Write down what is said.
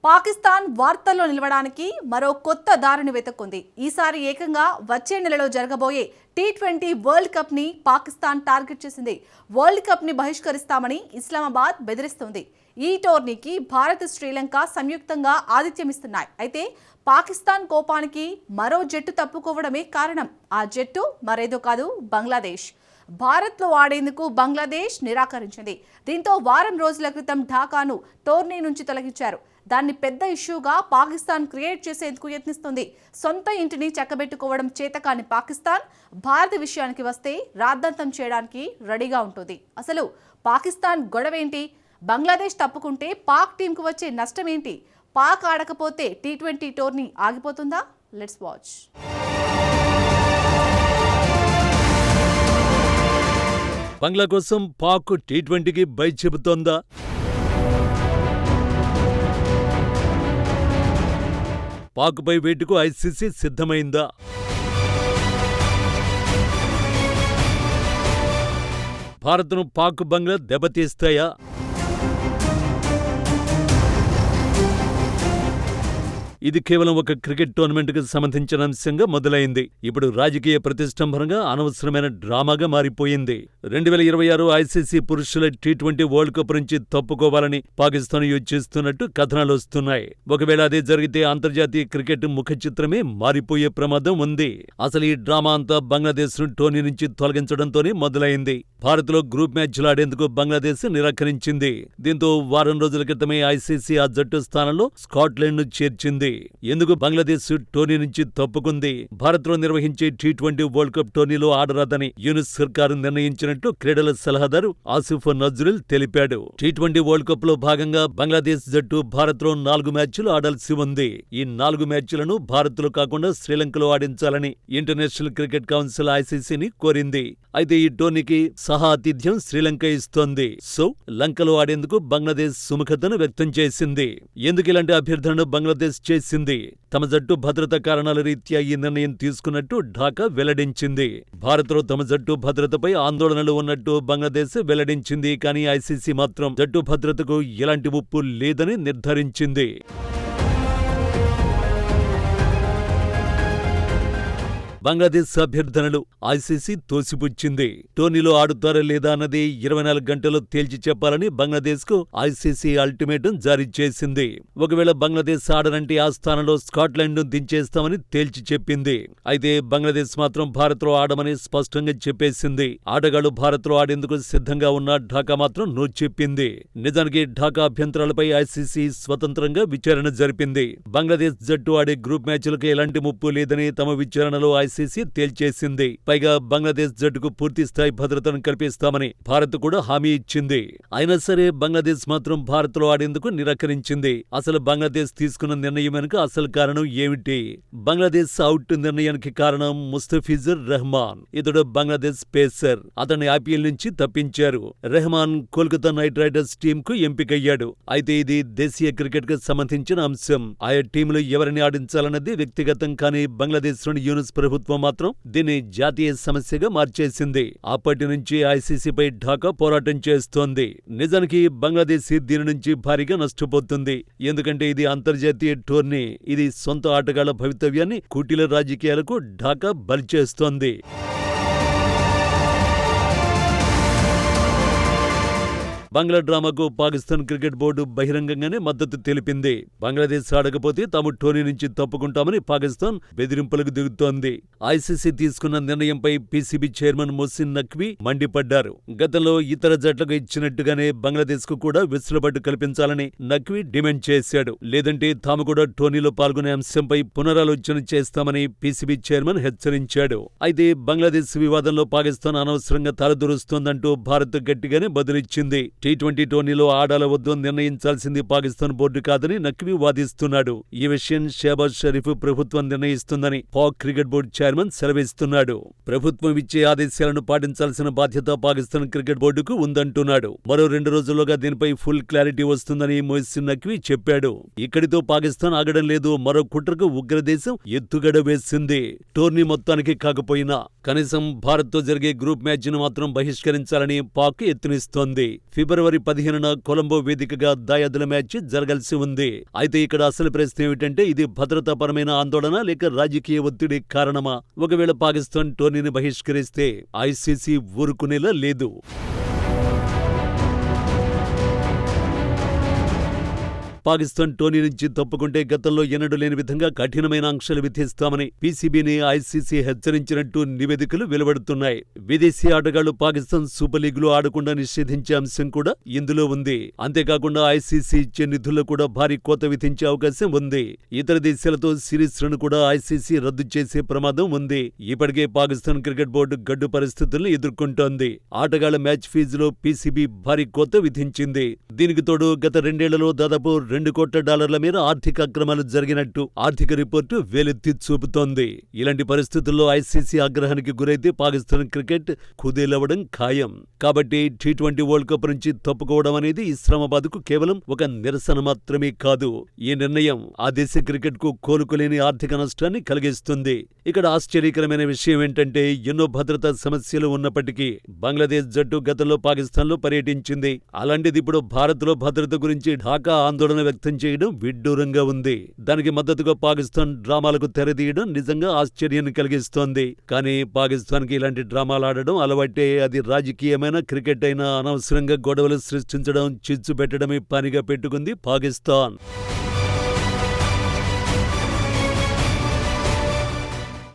పాకిస్తాన్ వార్తల్లో నిలవడానికి మరో కొత్త దారిని వెతుక్కుంది. ఈసారి ఏకంగా వచ్చే నెలలో జరగబోయే టీ20 వరల్డ్ కప్ ని పాకిస్తాన్ టార్గెట్ చేసింది. వరల్డ్ కప్ ని బహిష్కరిస్తామని ఇస్లామాబాద్ బెదిరిస్తోంది. ఈ టోర్నీకి భారత్, శ్రీలంక సంయుక్తంగా ఆతిథ్యమిస్తున్నాయి. అయితే పాకిస్తాన్ కోపానికి మరో జట్టు తప్పుకోవడమే కారణం. ఆ జట్టు మరేదో కాదు, బంగ్లాదేశ్. భారత్లో ఆడేందుకు బంగ్లాదేశ్ నిరాకరించింది. దీంతో వారం రోజుల క్రితం ఢాకాను టోర్నీ నుంచి తొలగించారు. దాన్ని పెద్ద ఇష్యూగా పాకిస్తాన్ క్రియేట్ చేసేందుకు యత్నిస్తుంది. సొంత ఇంటిని చక్కబెట్టుకోవడం చేతకాని పాకిస్తాన్ భారత్ విషయానికి వస్తే రాద్ధాంతం చేయడానికి రెడీగా ఉంటుంది. అసలు పాకిస్తాన్ గొడవేంటి? బంగ్లాదేశ్ తప్పుకుంటే పాక్ టీంకు వచ్చే నష్టం ఏంటి? పాక్ ఆడకపోతే టీ20 టోర్నీ ఆగిపోతుందా? Let's watch. బంగ్లా కోసం పాక్ టీ20కి బై చెబుతోందా? పాక్ పై వేటుకు ఐసీసీ సిద్ధమైందా? భారత్ను పాక్, బంగ్లా దెబ్బతీస్తాయా? ఇది కేవలం ఒక క్రికెట్ టోర్నమెంట్కు సంబంధించిన అంశంగా మొదలైంది. ఇప్పుడు రాజకీయ ప్రతిష్టంభనగా, అనవసరమైన డ్రామాగా మారిపోయింది. 2026 ఐసీసీ పురుషుల టీ20 వరల్డ్ కప్ నుంచి తప్పుకోవాలని పాకిస్తాన్ యోచిస్తున్నట్టు కథనాలు వస్తున్నాయి. ఒకవేళ అదే జరిగితే అంతర్జాతీయ క్రికెట్ ముఖ చిత్రమే మారిపోయే ప్రమాదం ఉంది. అసలు ఈ డ్రామా అంతా బంగ్లాదేశ్ ను టోర్నీ నుంచి తొలగించడంతోనే మొదలైంది. భారత్లో గ్రూప్ మ్యాచ్లు ఆడేందుకు బంగ్లాదేశ్ నిరాకరించింది. దీంతో వారం రోజుల క్రితమే ఐసీసీ ఆ జట్టు స్థానంలో స్కాట్లాండ్ ను చేర్చింది. ఎందుకు బంగ్లాదేశ్ టోర్నీ నుంచి తప్పుకుంది? భారత్లో నిర్వహించే టీ20 వరల్డ్ కప్ టోర్నీలో ఆడరాదని యూనిస్ సర్కారు నిర్ణయించినట్టు క్రీడల సలహాదారు ఆసిఫ్ నజ్రుల్ తెలిపాడు. టీ20 వరల్డ్ కప్ లో భాగంగా బంగ్లాదేశ్ జట్టు భారత్లో 4 మ్యాచ్లు ఆడాల్సి ఉంది. ఈ 4 మ్యాచ్లను భారత్లో కాకుండా శ్రీలంకలో ఆడించాలని ఇంటర్నేషనల్ క్రికెట్ కౌన్సిల్ ఐసీసీని కోరింది. అయితే ఈ టోర్నీకి సహా ఆతిథ్యం శ్రీలంక ఇస్తోంది. సో లంకలో ఆడేందుకు బంగ్లాదేశ్ సుముఖతను వ్యక్తం చేసింది. ఎందుకు ఇలాంటి అభ్యర్థనను బంగ్లాదేశ్ చేసింది? తమ జట్టు భద్రతా కారణాల రీత్యా ఈ నిర్ణయం తీసుకున్నట్టు ఢాకా వెల్లడించింది. భారత్లో తమ జట్టు భద్రతపై ఆందోళనలు ఉన్నట్టు బంగ్లాదేశ్ వెల్లడించింది. కానీ ఐసీసీ మాత్రం జట్టు భద్రతకు ఎలాంటి ముప్పు లేదని నిర్ధారించింది. బంగ్లాదేశ్ అభ్యర్థనలు ఐసీసీ తోసిపుచ్చింది. టోర్నీలో ఆడుతారా లేదా అన్నది 24 గంటల్లో తేల్చి చెప్పాలని బంగ్లాదేశ్కు ఐసీసీ అల్టిమేటం జారీ చేసింది. ఒకవేళ బంగ్లాదేశ్ ఆడనంటే ఆ స్థానంలో స్కాట్లాండ్ను దించేస్తామని తేల్చి చెప్పింది. అయితే బంగ్లాదేశ్ మాత్రం భారత్లో ఆడమని స్పష్టంగా చెప్పేసింది. ఆటగాళ్లు భారత్లో ఆడేందుకు సిద్ధంగా ఉన్న ఢాకా మాత్రం నో చెప్పింది. నిజానికి ఢాకా అభ్యంతరాలపై ఐసీసీ స్వతంత్రంగా విచారణ జరిపింది. బంగ్లాదేశ్ జట్టు ఆడే గ్రూప్ మ్యాచ్లకు ఎలాంటి ముప్పు లేదని తమ విచారణలో ఐసీసీ తేల్చేసింది. పైగా బంగ్లాదేశ్ జట్టుకు పూర్తి స్థాయి భద్రతను కల్పిస్తామని భారత్ కూడా హామీ ఇచ్చింది. అయినా సరే బంగ్లాదేశ్ మాత్రం భారత్లో ఆడేందుకు నిరాకరించింది. అసలు బంగ్లాదేశ్ తీసుకున్న నిర్ణయం వెనుక అసలు కారణం ఏమిటి? బంగ్లాదేశ్ అవుట్ నిర్ణయానికి కారణం ముస్తఫిజుర్ రెహమాన్. ఇతడు బంగ్లాదేశ్ పేసర్. అతన్ని ఐపీఎల్ నుంచి తప్పించారు. Rahman Kolkata knight riders team కు ఎంపికయ్యాడు. అయితే ఇది దేశీయ క్రికెట్ కు సంబంధించిన అంశం. ఆయా టీంలో ఎవరిని ఆడించాలన్నది వ్యక్తిగతం. కానీ బంగ్లాదేశ్లోని యూనిస్ ప్రభుత్వం మాత్రం దీన్ని జాతీయ సమస్యగా మార్చేసింది. అప్పటి నుంచి ఐసీసీపై ఢాకా పోరాటం చేస్తోంది. నిజానికి బంగ్లాదేశ్ దీని నుంచి భారీగా నష్టపోతుంది. ఎందుకంటే ఇది అంతర్జాతీయ టోర్నీ. ఇది సొంత ఆటగాళ్ల భవితవ్యాన్ని కుటీల రాజకీయాలకు ఢాకా బలి చేస్తోంది. బంగ్లా డ్రామాకు పాకిస్తాన్ క్రికెట్ బోర్డు బహిరంగంగానే మద్దతు తెలిపింది. బంగ్లాదేశ్ ఆడకపోతే తాము టోర్నీ నుంచి తప్పుకుంటామని పాకిస్తాన్ బెదిరింపులకు దిగుతోంది. ఐసీసీ తీసుకున్న నిర్ణయంపై పీసీబీ చైర్మన్ మొహసిన్ నఖ్వీ మండిపడ్డారు. గతంలో ఇతర జట్లకు ఇచ్చినట్టుగానే బంగ్లాదేశ్ కు కూడా వెసులుబాటు కల్పించాలని నఖ్వీ డిమాండ్ చేశాడు. లేదంటే తాము కూడా టోర్నీలో పాల్గొనే అంశంపై పునరాలోచన చేస్తామని పీసీబీ చైర్మన్ హెచ్చరించాడు. అయితే బంగ్లాదేశ్ వివాదంలో పాకిస్తాన్ అనవసరంగా తలదూరుస్తోందంటూ భారత్ గట్టిగానే బదులిచ్చింది. టీ20 టోర్నీలో ఆడాల వద్దు నిర్ణయించాల్సింది పాకిస్తాన్ బోర్డు కాదని నఖ్వీ వాదిస్తున్నాడు. ఈ విషయం షహబాజ్ షరీఫ్ ప్రభుత్వం నిర్ణయిస్తుందని పాక్ క్రికెట్ బోర్డు చైర్మన్ సెలవిస్తున్నాడు. ప్రభుత్వం ఇచ్చే ఆదేశాలను పాటించాల్సిన బాధ్యత పాకిస్తాన్ క్రికెట్ బోర్డుకు ఉందంటున్నాడు. మరో 2 రోజుల్లోగా దీనిపై ఫుల్ క్లారిటీ వస్తుందని మొహసిన్ నఖ్వీ చెప్పాడు. ఇక్కడితో పాకిస్తాన్ ఆగడం లేదు. మరో కుట్రకు ఉగ్రదేశం ఎత్తుగడ వేసింది. టోర్నీ మొత్తానికి కాకపోయినా కనీసం భారత్తో జరిగే గ్రూప్ మ్యాచ్ను మాత్రం బహిష్కరించాలని పాక్ యత్నిస్తోంది. ఫిబ్రవరి ఫిబ్రవరి 15న కొలంబో వేదికగా దాయాదుల మ్యాచ్ జరగాల్సి ఉంది. అయితే ఇక్కడ అసలు ప్రశ్న ఏమిటంటే ఇది భద్రతాపరమైన ఆందోళన లేక రాజకీయ ఒత్తిడి కారణమా? ఒకవేళ పాకిస్తాన్ టోర్నీని బహిష్కరిస్తే ఐసీసీ ఊరుకునేలా లేదు. పాకిస్తాన్ టోర్నీ నుంచి తప్పుకుంటే గతంలో ఎన్నడూ లేని విధంగా కఠినమైన ఆంక్షలు విధిస్తామని పీసీబీని ఐసీసీ హెచ్చరించినట్టు నివేదికలు వెలువడుతున్నాయి. విదేశీ ఆటగాళ్లు పాకిస్తాన్ సూపర్ లీగ్లో ఆడకుండా నిషేధించే అంశం కూడా ఇందులో ఉంది. అంతేకాకుండా ఐసీసీ ఇచ్చే నిధుల్లో కూడా భారీ కోత విధించే అవకాశం ఉంది. ఇతర దేశాలతో సిరీస్లను కూడా ఐసీసీ రద్దు చేసే ప్రమాదం ఉంది. ఇప్పటికే పాకిస్తాన్ క్రికెట్ బోర్డు గడ్డు పరిస్థితులను ఎదుర్కొంటోంది. ఆటగాళ్ల మ్యాచ్ ఫీజులో పీసీబీ భారీ కోత విధించింది. దీనికి తోడు గత 2 ఏళ్లలో దాదాపు $2 కోట్ల మేర ఆర్థిక అక్రమాలు జరిగినట్టు ఆర్థిక రిపోర్టు వేలెత్తి చూపుతోంది. ఇలాంటి పరిస్థితుల్లో ఐసీసీ ఆగ్రహానికి గురైతే పాకిస్తాన్ క్రికెట్ కుదేలవడం ఖాయం. కాబట్టి T20 వరల్డ్ కప్ నుంచి తప్పుకోవడం అనేది ఇస్లామాబాద్కు కేవలం ఒక నిరసన మాత్రమే కాదు. ఈ నిర్ణయం ఆ దేశ క్రికెట్కు కోలుకోలేని ఆర్థిక నష్టాన్ని కలిగిస్తుంది. ఇక్కడ ఆశ్చర్యకరమైన విషయం ఏంటంటే ఎన్నో భద్రతా సమస్యలు ఉన్నప్పటికీ బంగ్లాదేశ్ జట్టు గతంలో పాకిస్తాన్లో పర్యటించింది. అలాంటిది ఇప్పుడు భారత్లో భద్రత గురించి ఢాకా ఆందోళన వ్యక్తం చేయడం విడ్డూరంగా ఉంది. దానికి మద్దతుగా పాకిస్తాన్ డ్రామాలకు తెరదీయడం నిజంగా ఆశ్చర్యాన్ని కలిగిస్తోంది. కానీ పాకిస్తాన్కి ఇలాంటి డ్రామాలు ఆడడం అలవాటే. అది రాజకీయమైన క్రికెట్ అయినా అనవసరంగా గొడవలు సృష్టించడం, చిచ్చు పెట్టడమే పనిగా పెట్టుకుంది పాకిస్తాన్.